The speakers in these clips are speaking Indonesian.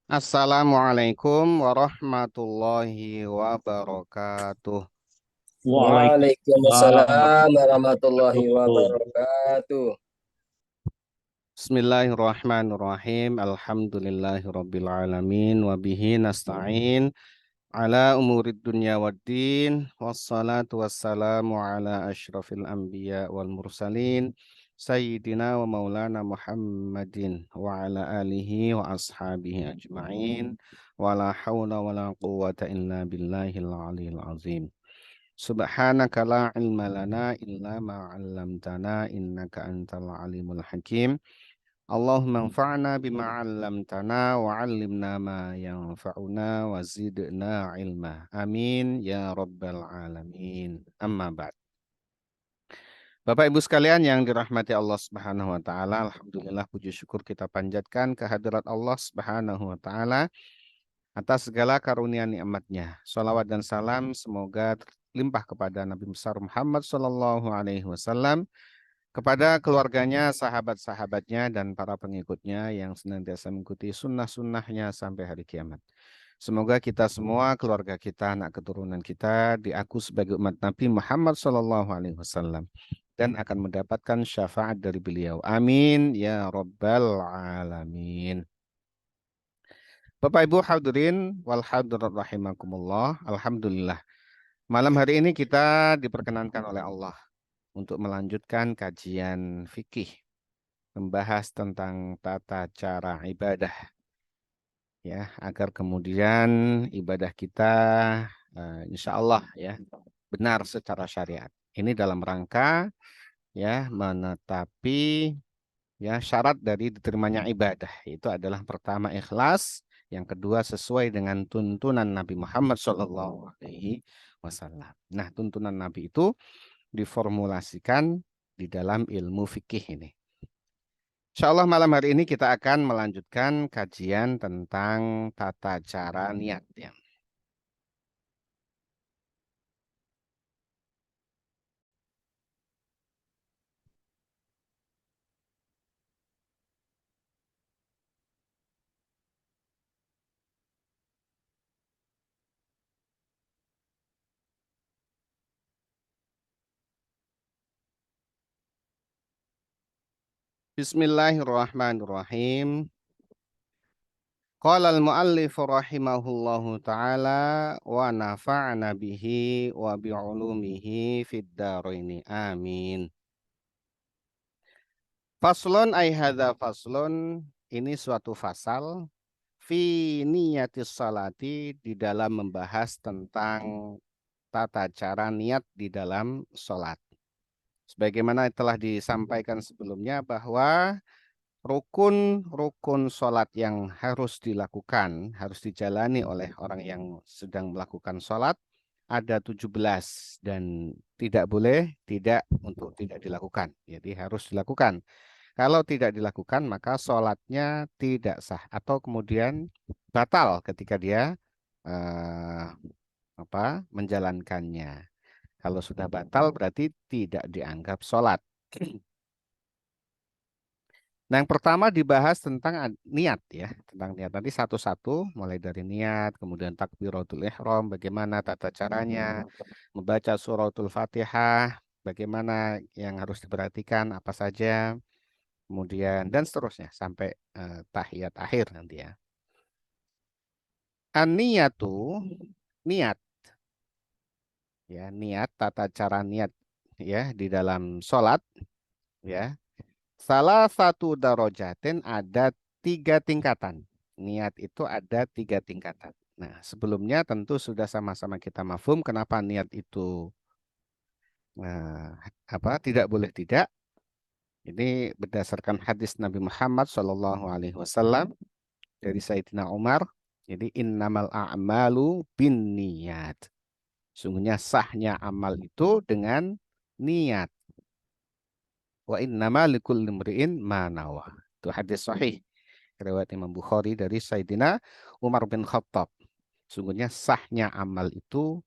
Assalamualaikum warahmatullahi wabarakatuh. Waalaikumsalam Waalaikumsalam warahmatullahi warahmatullahi wabarakatuh. Bismillahirrahmanirrahim. Alhamdulillahirabbil alamin wa bihi nasta'in ala umurid dunya waddin wassalatu wassalamu ala asyrafil anbiya wal mursalin sayyidina wa maulana Muhammadin wa ala alihi wa ashabihi ajma'in wa la hawla wa la quwwata illa billahil aliyil azim. Subhanaka la ilma lana illa ma 'allamtana innaka antal alimul hakim. Allahumma anfa'na bima 'allamtana wa 'allimna ma yanfa'una wa zidna ilma. Amin ya rabbal alamin. Amma ba'd. Bapak Ibu sekalian yang dirahmati Allah Subhanahu wa taala, alhamdulillah puji syukur kita panjatkan kehadirat Allah Subhanahu wa taala atas segala karunia nikmat-Nya. Salawat dan salam semoga limpah kepada Nabi besar Muhammad sallallahu alaihi wasallam, kepada keluarganya, sahabat-sahabatnya, dan para pengikutnya yang senantiasa mengikuti sunnah-sunnahnya sampai hari kiamat. Semoga kita semua, keluarga kita, anak keturunan kita diaku sebagai umat Nabi Muhammad sallallahu alaihi wasallam dan akan mendapatkan syafaat dari beliau. Amin ya rabbal alamin. Bapak Ibu hadirin wal hadirat rahimakumullah. Alhamdulillah. Malam hari ini kita diperkenankan oleh Allah untuk melanjutkan kajian fikih, membahas tentang tata cara ibadah, ya, agar kemudian ibadah kita insya Allah ya benar secara syariat. Ini dalam rangka ya menetapi ya syarat dari diterimanya ibadah. Itu adalah pertama ikhlas, yang kedua sesuai dengan tuntunan Nabi Muhammad SAW. Nah, tuntunan Nabi itu diformulasikan di dalam ilmu fikih ini. Insya Allah malam hari ini kita akan melanjutkan kajian tentang tata cara niat. Ya. Bismillahirrahmanirrahim. Qala al-muallif rahimahullahu ta'ala wa nafa'na bihi wa bi'ulumihi fid dharaini. Amin. Faslun ay hadza faslun, ini suatu fasal fi niyatis salati, di dalam membahas tentang tata cara niat di dalam sholat. Sebagaimana telah disampaikan sebelumnya bahwa rukun-rukun sholat yang harus dilakukan, harus dijalani oleh orang yang sedang melakukan sholat ada 17 dan tidak boleh tidak untuk tidak dilakukan. Jadi harus dilakukan. Kalau tidak dilakukan maka sholatnya tidak sah atau kemudian batal ketika dia eh, menjalankannya. Kalau sudah batal berarti tidak dianggap sholat. Nah, yang pertama dibahas tentang niat ya, tentang niat nanti satu-satu, mulai dari niat, kemudian takbiratul ihram, bagaimana tata caranya, membaca suratul Fatihah, bagaimana yang harus diperhatikan, apa saja, kemudian dan seterusnya sampai tahiyat akhir nanti ya. An-niyatu, niat ya, niat tata cara niat ya di dalam sholat ya. Salah satu darojatin, ada 3 tingkatan. Niat itu ada 3 tingkatan. Nah, sebelumnya tentu sudah sama-sama kita mafhum kenapa niat itu eh, tidak boleh tidak. Ini berdasarkan hadis Nabi Muhammad SAW dari Sayyidina Umar. Jadi innamal a'malu bin niat. Sungguhnya sahnya amal itu dengan niat. Wa innama likulli imri'in ma nawa. Itu hadis sahih riwayat Imam Bukhari dari Sayyidina Umar bin Khattab. Sungguhnya sahnya amal itu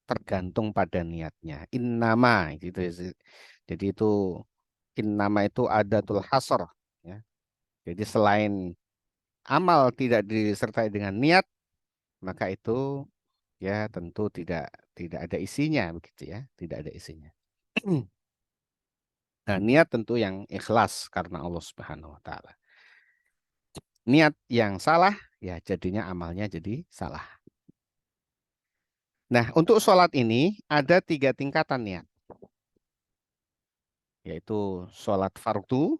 tergantung pada niatnya. Innama gitu. Jadi itu innama itu adatul hasr ya. Jadi selain amal tidak disertai dengan niat, maka itu ya tentu tidak ada isinya begitu ya, tidak ada isinya. Nah, niat tentu yang ikhlas karena Allah Subhanahu wa taala. Niat yang salah ya jadinya amalnya jadi salah. Nah, untuk sholat ini ada 3 tingkatan niat, yaitu sholat fardu,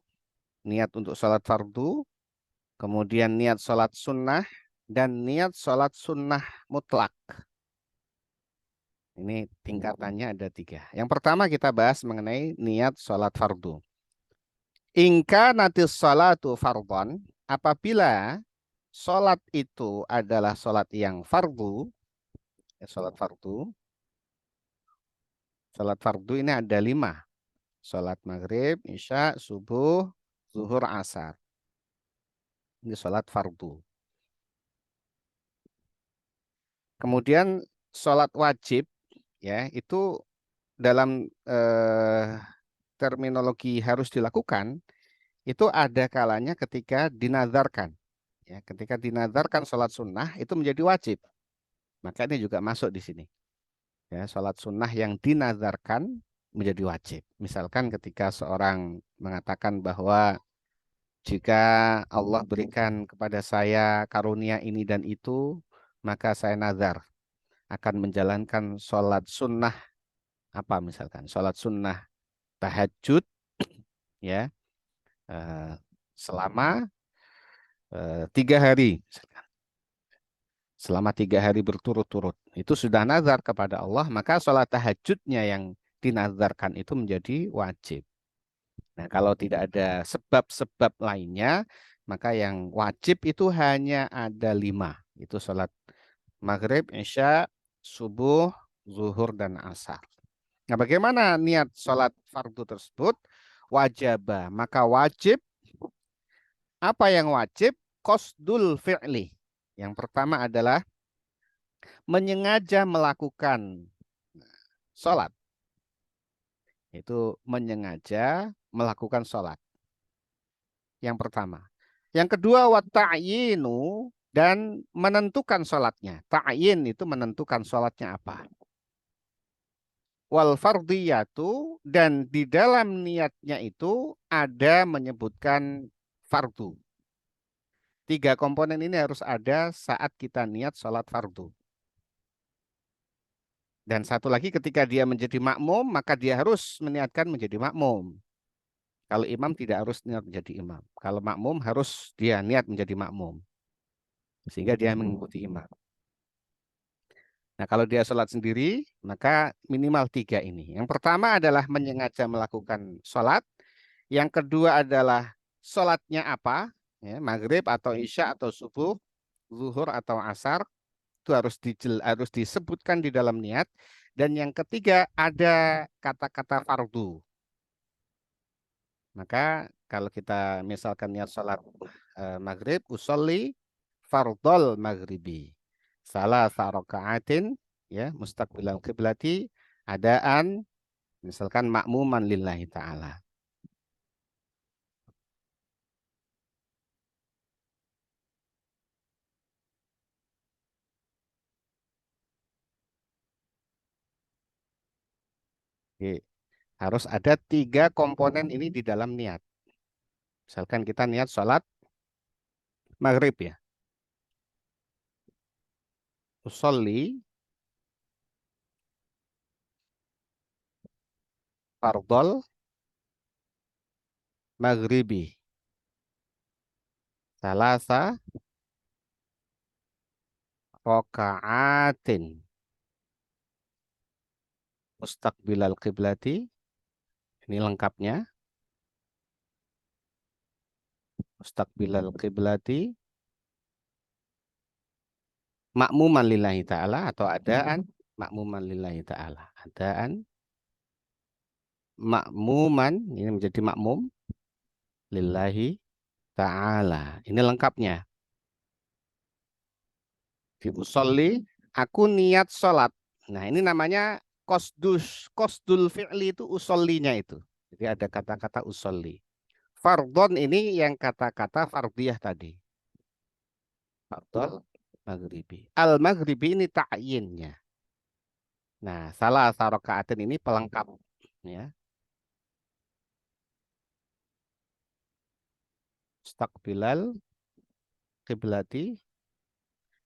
niat untuk sholat fardu, kemudian niat sholat sunnah, dan niat sholat sunnah mutlak. Ini tingkatannya ada 3. Yang pertama kita bahas mengenai niat sholat fardu. Ingka natis sholatu fardhon, apabila sholat itu adalah sholat yang fardu, ya, sholat fardu ini ada 5. Sholat maghrib, isya, subuh, zuhur, asar. Ini sholat fardu. Kemudian sholat wajib, ya itu dalam terminologi harus dilakukan, itu ada kalanya ketika dinazarkan. Ya, ketika dinazarkan sholat sunnah itu menjadi wajib. Maka ini juga masuk di sini. Ya, sholat sunnah yang dinazarkan menjadi wajib. Misalkan ketika seorang mengatakan bahwa jika Allah berikan kepada saya karunia ini dan itu, maka saya nazar akan menjalankan sholat sunnah apa misalkan sholat sunnah tahajud ya eh, selama 3 hari, selama 3 hari berturut-turut. Itu sudah nazar kepada Allah, maka sholat tahajudnya yang dinazarkan itu menjadi wajib. Nah, kalau tidak ada sebab-sebab lainnya, maka yang wajib itu hanya ada 5. Itu sholat maghrib, isya, subuh, zuhur, dan asar. Nah, bagaimana niat sholat fardu tersebut? Wajibah, maka wajib, apa yang wajib? Qasdul fi'li. Yang pertama adalah menyengaja melakukan sholat. Itu menyengaja melakukan sholat. Yang pertama. Yang kedua, wa ta'yinu, dan menentukan sholatnya. Ta'yin itu menentukan sholatnya apa. Wal fardiyatu, dan di dalam niatnya itu ada menyebutkan fardu. 3 komponen ini harus ada saat kita niat sholat fardu. Dan satu lagi ketika dia menjadi makmum, maka dia harus meniatkan menjadi makmum. Kalau imam tidak harus niat menjadi imam. Kalau makmum harus dia niat menjadi makmum. Sehingga dia mengikuti imam. Nah, kalau dia sholat sendiri, maka minimal 3 ini. Yang pertama adalah menyengaja melakukan sholat. Yang kedua adalah sholatnya apa, ya, maghrib atau isya atau subuh, zuhur atau asar, itu harus disebutkan di dalam niat. Dan yang ketiga ada kata-kata fardu. Maka kalau kita misalkan niat sholat maghrib, usolli fardol maghribi. Salah rokaatin, ya, mustaqbilal qiblati, adaan, misalkan makmuman lillahi ta'ala. Oke. Harus ada 3 komponen ini di dalam niat. Misalkan kita niat sholat maghrib ya. Usolli fardol maghribi. Salasa rokaatin. Mustaqbilal qiblati. Ini lengkapnya. Mustaqbilal qiblati. Makmuman lillahi ta'ala atau adaan. Makmuman lillahi ta'ala. Adaan. Makmuman. Ini menjadi makmum. Lillahi ta'ala. Ini lengkapnya. Fi usolli. Aku niat sholat. Nah, ini namanya kosdul fi'li, itu usollinya itu. Jadi ada kata-kata usolli. Fardon ini yang kata-kata fardiyah tadi. fardhol maghribi. Al maghribi ini ta'yinnya. Nah, salah sarokaatin ini pelengkap ya. Mustaqbilal kiblati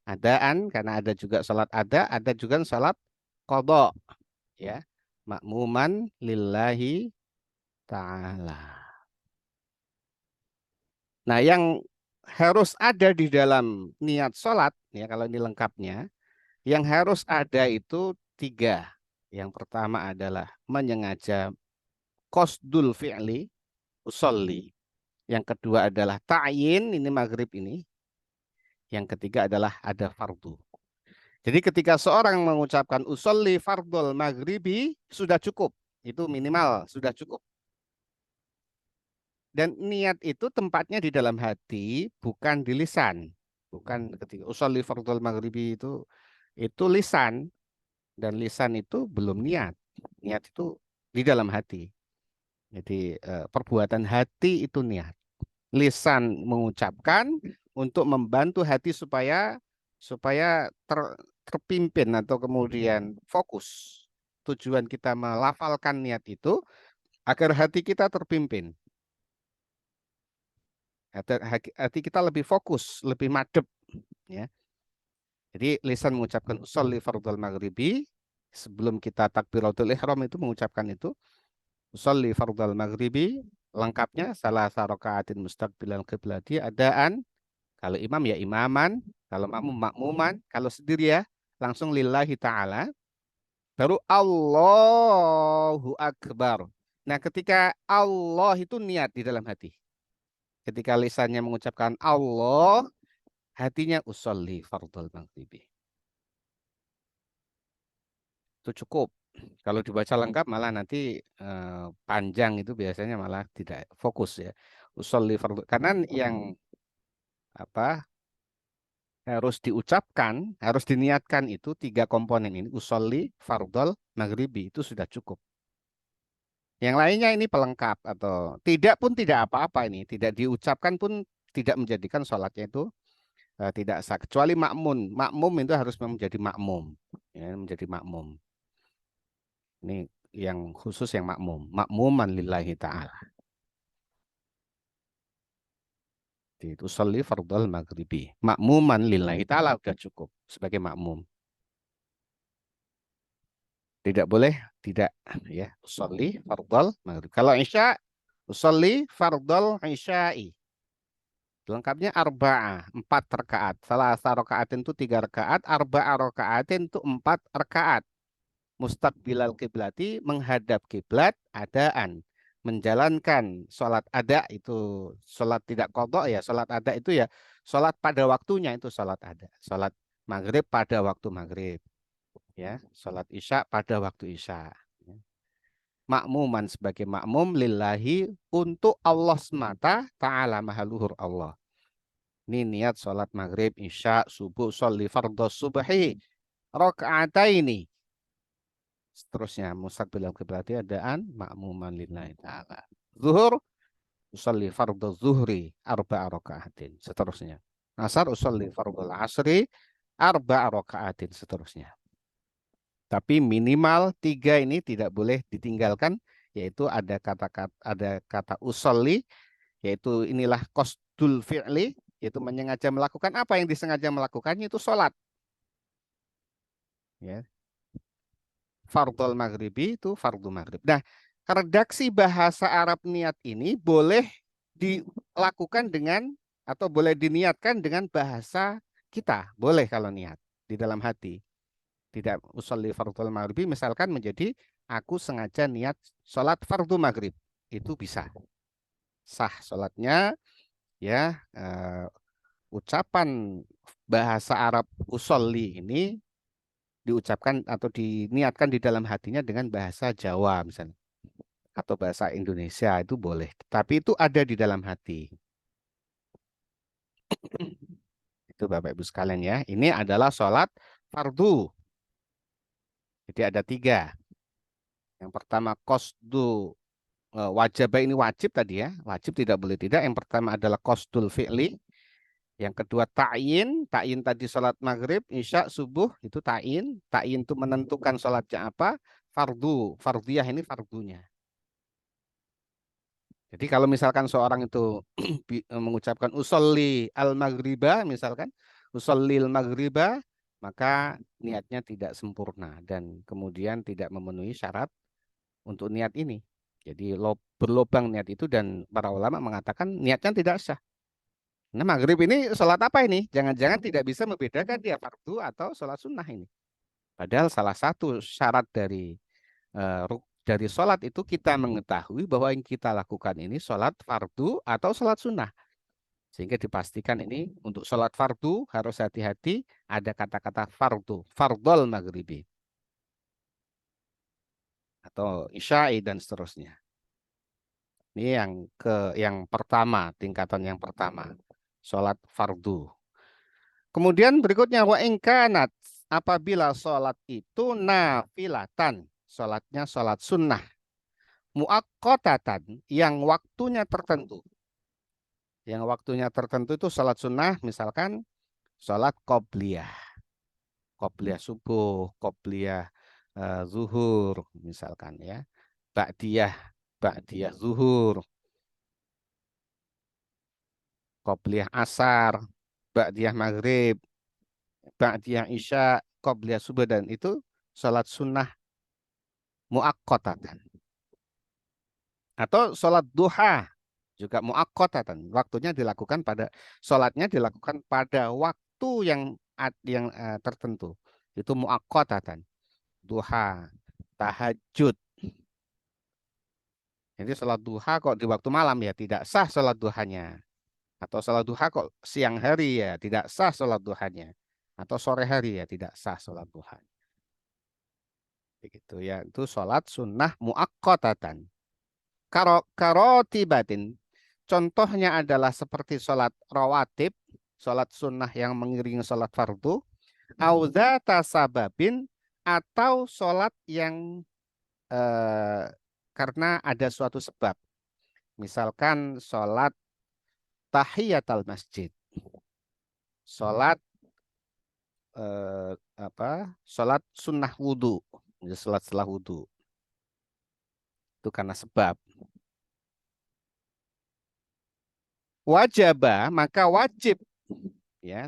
adaan karena ada juga salat ada juga salat qadha ya. Makmuman lillahi ta'ala. Nah, yang harus ada di dalam niat sholat, ya kalau ini lengkapnya, yang harus ada itu tiga. Yang pertama adalah menyengaja qasdul fi'li, usolli. Yang kedua adalah ta'yin, ini maghrib ini. Yang ketiga adalah ada fardu. Jadi ketika seorang mengucapkan usolli fardul maghribi, sudah cukup. Itu minimal, sudah cukup. Dan niat itu tempatnya di dalam hati, bukan di lisan. Bukan ketika usolli fardhul maghribi itu lisan dan lisan itu belum niat. Niat itu di dalam hati. Jadi perbuatan hati itu niat. Lisan mengucapkan untuk membantu hati supaya supaya terpimpin atau kemudian fokus. Tujuan kita melafalkan niat itu agar hati kita terpimpin. Hati kita lebih fokus, lebih madep, ya. Jadi lisan mengucapkan usolli fardhul maghribi sebelum kita takbiratul ihram itu mengucapkan itu usolli fardhul maghribi lengkapnya salah sarokaatin mustaqbilal qiblati adaan kalau imam ya imaman kalau makmum makmuman kalau sendiri ya langsung lillahi taala baru Allahu akbar. Nah, ketika Allah itu niat di dalam hati. Ketika lisannya mengucapkan Allah, hatinya usolli fardhul maghribi. Itu cukup. Kalau dibaca lengkap malah nanti panjang itu biasanya malah tidak fokus ya. Usolli fardhu karena yang apa harus diucapkan, harus diniatkan itu tiga komponen ini usolli fardhol maghribi itu sudah cukup. Yang lainnya ini pelengkap atau tidak pun tidak apa-apa ini, tidak diucapkan pun tidak menjadikan sholatnya itu tidak sah. Kecuali makmum, makmum itu harus menjadi makmum, ya, menjadi makmum. Ini yang khusus yang makmum. Makmuman lillahi ta'ala. Itu sholli fardhal maghribi. Makmuman lillahi ta'ala sudah cukup sebagai makmum. Tidak boleh tidak ya. Sholli fardhal maghrib. Kalau isya sholli fardhal isya'i. Lengkapnya arba'ah, 4 rakaat. Salah satu rakaatin itu 3 rakaat, arba'ah rakaatin itu 4 rakaat. Mustaqbilal kiblati menghadap kiblat adaan menjalankan sholat ada itu sholat tidak qadha ya sholat ada itu ya sholat pada waktunya itu sholat ada sholat maghrib pada waktu maghrib ya sholat isya pada waktu isya ya. Makmuman sebagai makmum lillahi untuk Allah semata ta'ala mahaluhur Allah ini niat sholat maghrib isya subuh sholli fardhu subhi rakaataini seterusnya mustaqbilal kiblati adaan makmuman lillahi taala. Zuhur usolli fardhu zuhri arba'a rakaatin seterusnya. Asar usolli fardhu asri arba'a rakaatin seterusnya. Tapi minimal 3 ini tidak boleh ditinggalkan yaitu ada kata usolli yaitu inilah qasdul fi'li yaitu menyengaja melakukan apa yang disengaja melakukannya itu sholat. Ya, fardhol maghribi itu fardu maghrib. Nah, redaksi bahasa Arab niat ini boleh dilakukan dengan atau boleh diniatkan dengan bahasa kita. Boleh kalau niat di dalam hati. Tidak usolli fardhol maghribi misalkan menjadi aku sengaja niat sholat fardu maghrib. Itu bisa. Sah sholatnya ya ucapan bahasa Arab usolli ini diucapkan atau diniatkan di dalam hatinya dengan bahasa Jawa misalnya atau bahasa Indonesia itu boleh. Tapi itu ada di dalam hati. Itu Bapak Ibu sekalian ya. Ini adalah sholat fardu. Jadi ada 3. Yang pertama qasdu wajib ini wajib tadi ya. Wajib tidak boleh tidak. Yang pertama adalah qasdul fi'li Yang kedua ta'yin, ta'yin tadi sholat maghrib, isya, subuh itu ta'yin. Ta'yin itu menentukan sholatnya apa. Fardu, fardiyah ini fardunya. Jadi kalau misalkan seorang itu mengucapkan usolli al-maghriba misalkan, usolli al-maghriba, maka niatnya tidak sempurna dan kemudian tidak memenuhi syarat untuk niat ini. Jadi berlobang niat itu dan para ulama mengatakan niatnya tidak sah. Nah, maghrib ini sholat apa ini? Jangan-jangan tidak bisa membedakan dia fardu atau sholat sunnah ini. Padahal salah satu syarat dari sholat itu kita mengetahui bahwa yang kita lakukan ini sholat fardu atau sholat sunnah. Sehingga dipastikan ini untuk sholat fardu harus hati-hati ada kata-kata fardu, fardol maghribi atau isya'i dan seterusnya. Ini yang pertama, tingkatan yang pertama, sholat fardu. Kemudian berikutnya wa ingkanat, apabila sholat itu nafilatan, sholatnya sholat sunnah, muakkotatan, yang waktunya tertentu. Yang waktunya tertentu itu sholat sunnah, misalkan sholat qobliyah, qobliyah subuh, qobliyah zuhur, misalkan ya, ba'diyah, ba'diyah zuhur, qobliyah asar, ba'diyah maghrib, ba'diyah isya, qobliyah subuh, dan itu sholat sunnah muakkotatan. Atau sholat duha juga muakkotatan. Waktunya dilakukan pada sholatnya dilakukan pada waktu yang tertentu. Itu muakkotatan. Duha, tahajud. Jadi sholat duha kok di waktu malam ya tidak sah sholat duhanya. Atau sholat duha kok siang hari ya tidak sah sholat duhanya. Atau sore hari ya tidak sah sholat duha. Begitu ya. Itu sholat sunnah muakkotatan. Karotibatin. Contohnya adalah seperti sholat rawatib, sholat sunnah yang mengiringi sholat fardu, auzata sababin, atau sholat yang eh, karena ada suatu sebab. Misalkan sholat tahiyatul masjid, sholat apa? Sholat sunnah wudhu, sholat setelah wudhu. Itu karena sebab. Wajibah, maka wajib ya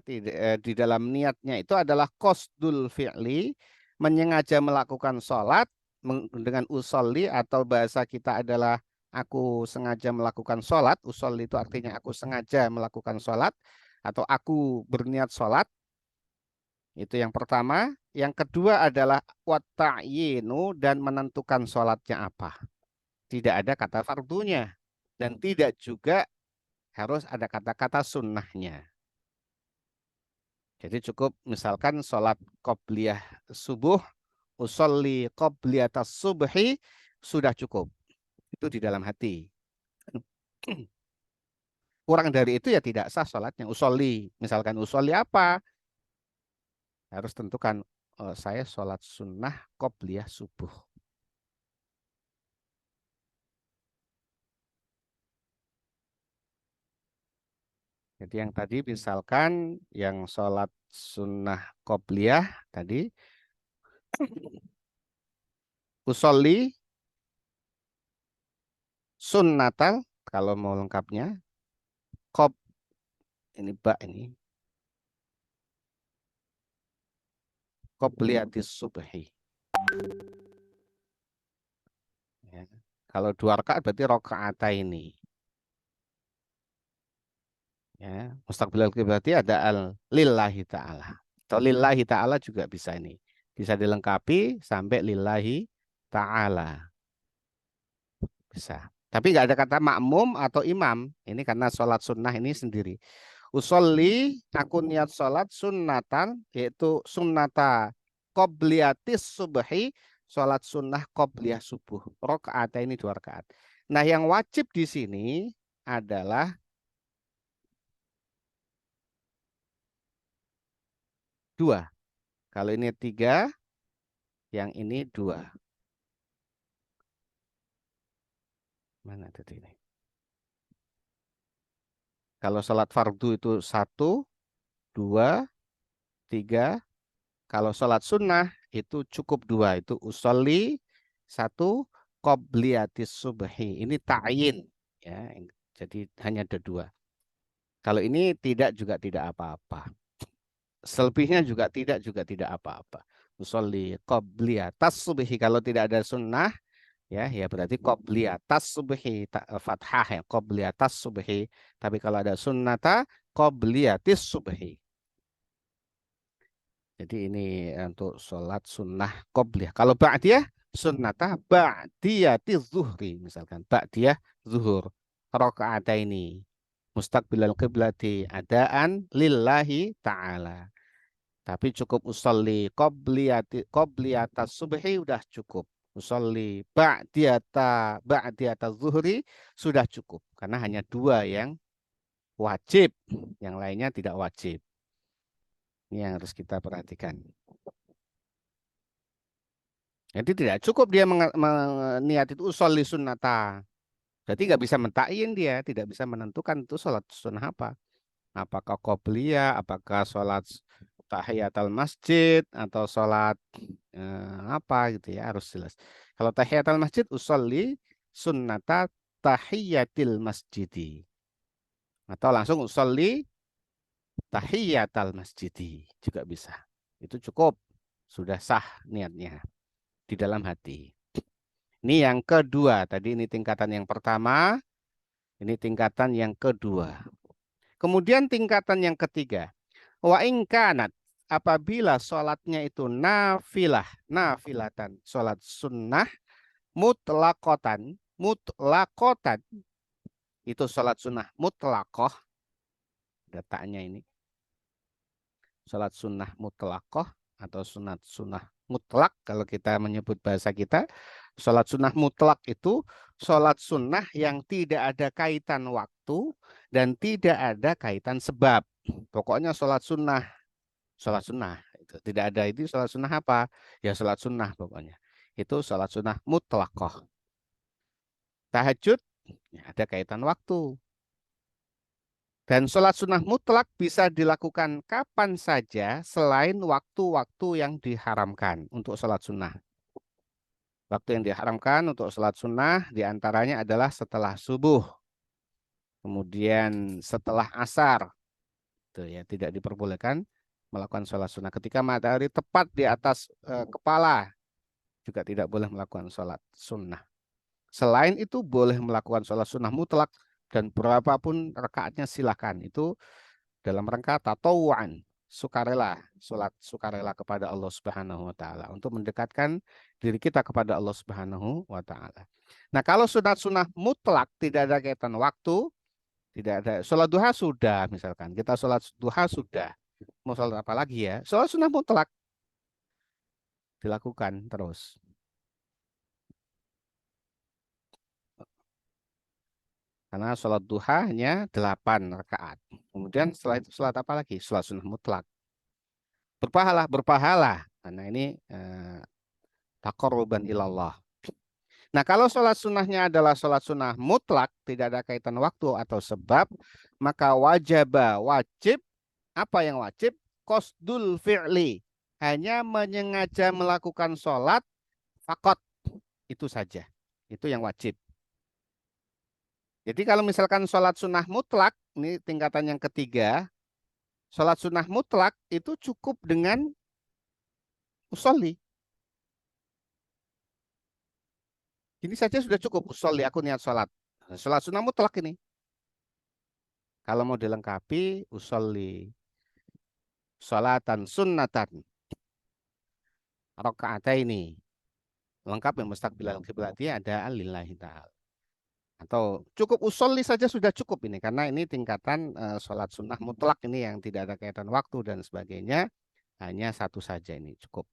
di dalam niatnya itu adalah qasdul fi'li, menyengaja melakukan sholat dengan usolli, atau bahasa kita adalah aku sengaja melakukan sholat. Usolli itu artinya aku sengaja melakukan sholat atau aku berniat sholat. Itu yang pertama. Yang kedua adalah wata'yinu, dan menentukan sholatnya apa. Tidak ada kata fardunya dan tidak juga harus ada kata-kata sunnahnya. Jadi cukup misalkan sholat qobliyah subuh, usolli qobliyatas subhi, sudah cukup. Itu di dalam hati. Kurang dari itu ya tidak sah sholatnya. Usolli, misalkan usolli apa? Harus tentukan, saya sholat sunnah qobliyah subuh. Jadi yang tadi misalkan yang sholat sunnah qobliyah tadi, usolli sunnatal, kalau mau lengkapnya, qob, ini bak ini, qobliyatis subhi. Ya. Kalau 2 rakaat berarti rokaat ini. Ya, mustaqbilal berarti ada al lillahi ta'ala. Atau lillahi ta'ala juga bisa ini. Bisa dilengkapi sampai lillahi ta'ala. Bisa. Tapi nggak ada kata makmum atau imam. Ini karena sholat sunnah ini sendiri. Usolli, aku niat sholat sunnatan, yaitu sunnata qobliyatis subhi, sholat sunnah qobliyah subuh. Rokaat ini 2 rakaat. Nah, yang wajib di sini adalah 2. Kalau ini 3, yang ini 2. Mana tadi ini? Kalau sholat fardu itu 1, 2, 3. Kalau sholat sunnah itu cukup 2. Itu usolli 1 qobliyatis subhi. Ini ta'yin. Ya, jadi hanya ada 2. Kalau ini tidak juga tidak apa-apa. Selebihnya juga tidak apa-apa. Usolli qobliyatas subhi. Kalau tidak ada sunnah, ya berarti qobliyatas subhi, fathah ya, qobliyatas subhi. Tapi kalau ada sunnata qobliyatis subhi. Jadi ini untuk sholat sunnah qobliyah. Kalau ba'diyah sunnata ba'diyati zuhri misalkan. Ba'diyah zuhur. Rakaataini mustaqbilal qiblati adaan lillahi ta'ala. Tapi cukup usolli qobliyatas subhi udah cukup. Usolli ba'diyata zuhri sudah cukup. Karena hanya 2 yang wajib. Yang lainnya tidak wajib. Ini yang harus kita perhatikan. Jadi tidak cukup dia niat itu usolli sunnata. Berarti nggak bisa mentakyin dia, tidak bisa menentukan itu sholat sunnah apa. Apakah qobliyah, apakah sholat tahiyatul masjid, atau sholat apa gitu ya, harus jelas. Kalau tahiyatul masjid, usolli sunnata tahiyatil masjidi. Atau langsung usolli tahiyatul masjidi juga bisa. Itu cukup, sudah sah niatnya di dalam hati. Ini yang kedua. Tadi ini tingkatan yang pertama. Ini tingkatan yang kedua. Kemudian tingkatan yang ketiga. Wa ingkanat. Apabila sholatnya itu nafilatan. Sholat sunnah mutlakotan. Mutlakotan. Itu sholat sunnah mutlakoh. Datanya ini. Sholat sunnah mutlakoh atau sunat sunnah mutlak kalau kita menyebut bahasa kita. Sholat sunnah mutlak itu sholat sunnah yang tidak ada kaitan waktu dan tidak ada kaitan sebab. Pokoknya sholat sunnah itu tidak ada, itu sholat sunnah apa? Ya sholat sunnah pokoknya. Itu sholat sunnah mutlakoh. Tahajud ya ada kaitan waktu. Dan sholat sunnah mutlak bisa dilakukan kapan saja selain waktu-waktu yang diharamkan untuk sholat sunnah. Waktu yang diharamkan untuk sholat sunnah diantaranya adalah setelah subuh, kemudian setelah asar. Itu ya, tidak diperbolehkan melakukan sholat sunnah. Ketika matahari tepat di atas kepala, juga tidak boleh melakukan sholat sunnah. Selain itu boleh melakukan sholat sunnah mutlak dan berapapun rakaatnya silakan. Itu dalam rangka tatawuan, sukarela, sholat sukarela kepada Allah Subhanahu wa taala untuk mendekatkan diri kita kepada Allah Subhanahu wa taala. Nah, kalau sunat-sunah mutlak tidak ada kaitan waktu, tidak ada. Sholat duha sudah misalkan. Kita sholat duha sudah. Mau sholat apa lagi ya? Sholat sunah mutlak dilakukan terus. Karena sholat duha hanya 8 rakaat. Kemudian setelah itu sholat apa lagi? Sholat sunnah mutlak. Berpahala. Karena ini taqarruban ilallah. Nah, kalau sholat sunnahnya adalah sholat sunnah mutlak, tidak ada kaitan waktu atau sebab, maka wajib, apa yang wajib? Qasdul fi'li. Hanya menyengaja melakukan sholat, fakot. Itu saja. Itu yang wajib. Jadi kalau misalkan sholat sunnah mutlak, ini tingkatan yang ketiga, sholat sunnah mutlak itu cukup dengan usolli. Ini saja sudah cukup. Usolli, aku niat sholat. Sholat sunnah mutlak ini. Kalau mau dilengkapi, usolli sholatan sunnatan ini lengkap yang mustaqbilal qiblati ada lillahi ta'ala. Atau cukup usolli saja sudah cukup ini, karena ini tingkatan sholat sunnah mutlak ini yang tidak ada kaitan waktu dan sebagainya, hanya satu saja ini cukup.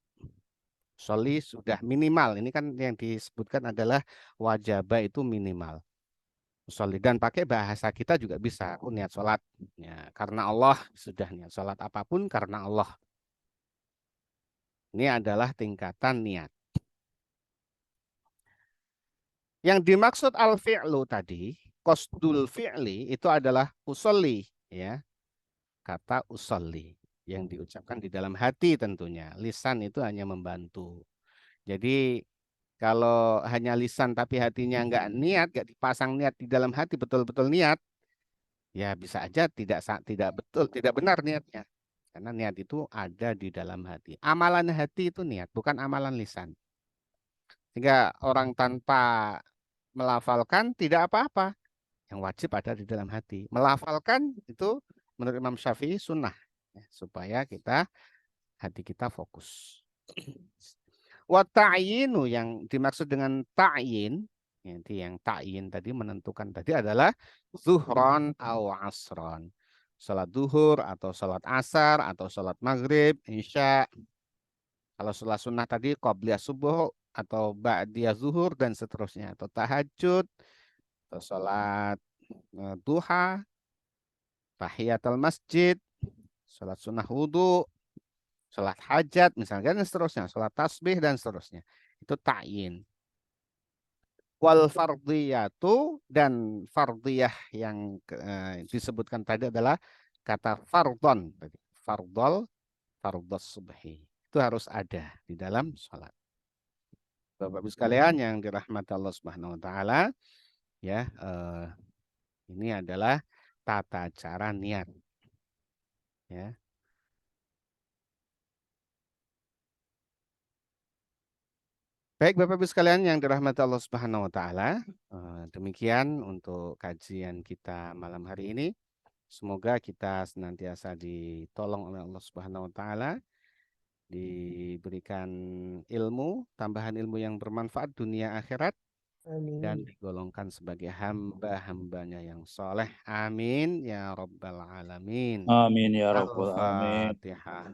Usolli sudah minimal, ini kan yang disebutkan adalah wajibah itu minimal. Usolli, dan pakai bahasa kita juga bisa, aku niat sholat ya, karena Allah, sudah niat sholat apapun karena Allah. Ini adalah tingkatan niat. Yang dimaksud al-fi'lu tadi, qasdul fi'li itu adalah usolli, ya. Kata usolli yang diucapkan di dalam hati tentunya. Lisan itu hanya membantu. Jadi kalau hanya lisan tapi hatinya nggak niat, nggak dipasang niat di dalam hati betul-betul niat, ya bisa aja tidak betul, tidak benar niatnya. Karena niat itu ada di dalam hati. Amalan hati itu niat, bukan amalan lisan. Sehingga orang tanpa melafalkan tidak apa-apa. Yang wajib ada di dalam hati. Melafalkan itu menurut Imam Syafi'i sunnah. Ya, supaya hati kita fokus. Wa ta'yinu yang dimaksud dengan ta'yin, nanti yang ta'yin tadi menentukan tadi adalah zuhron atau asron. Salat duhur atau salat asar atau salat maghrib, isya. Kalau salat sunnah tadi qobliyah subuh atau ba'diyah zuhur dan seterusnya. Atau tahajud, atau salat duha, tahiyatul masjid, salat sunnah wudhu, salat hajat misalnya dan seterusnya, salat tasbih dan seterusnya. Itu ta'yin. Wal fardiyatu dan fardiyah yang disebutkan tadi adalah kata fardon. Fardol, fardhos subhi. Itu harus ada di dalam sholat. Bapak-Ibu sekalian yang dirahmati Allah Subhanahu wa taala, ya, ini adalah tata cara niat. Ya. Baik Bapak-Ibu sekalian yang dirahmati Allah Subhanahu wa taala, demikian untuk kajian kita malam hari ini. Semoga kita senantiasa ditolong oleh Allah Subhanahu wa taala, diberikan ilmu, tambahan ilmu yang bermanfaat dunia akhirat, dan digolongkan sebagai hamba-hambanya yang soleh. Amin ya rabbal alamin. Amin ya rabbal alamin. Al-Fatihah.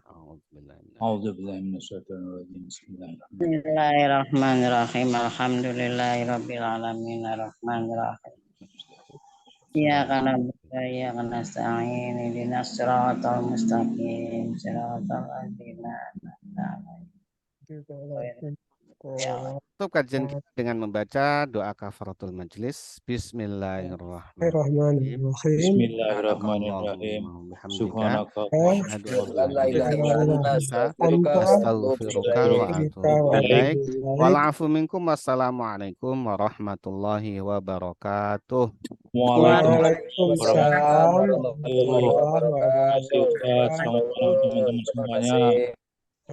A'udzubillahi minasyaitonirrajim. Bismillahirrahmanirrahim. Alhamdulillahirabbil alamin arrahmanirrahim. Iyyaka na'budu wa iyyaka nasta'in. Ihdinas siratal mustaqim. Siratal ladzina an'amta 'alaihim. Tutup kajian kita dengan membaca doa kafaratul majlis. Bismillahirrahmanirrahim. Bismillahirrahmanirrahim. Subhanaka astaghfiruka wa atubu ilaik. Wa'alafu minkum. Wassalamualaikum warahmatullahi wabarakatuh. Waalaikumsalam warahmatullahi wabarakatuh. Selamat malam teman-teman semuanya.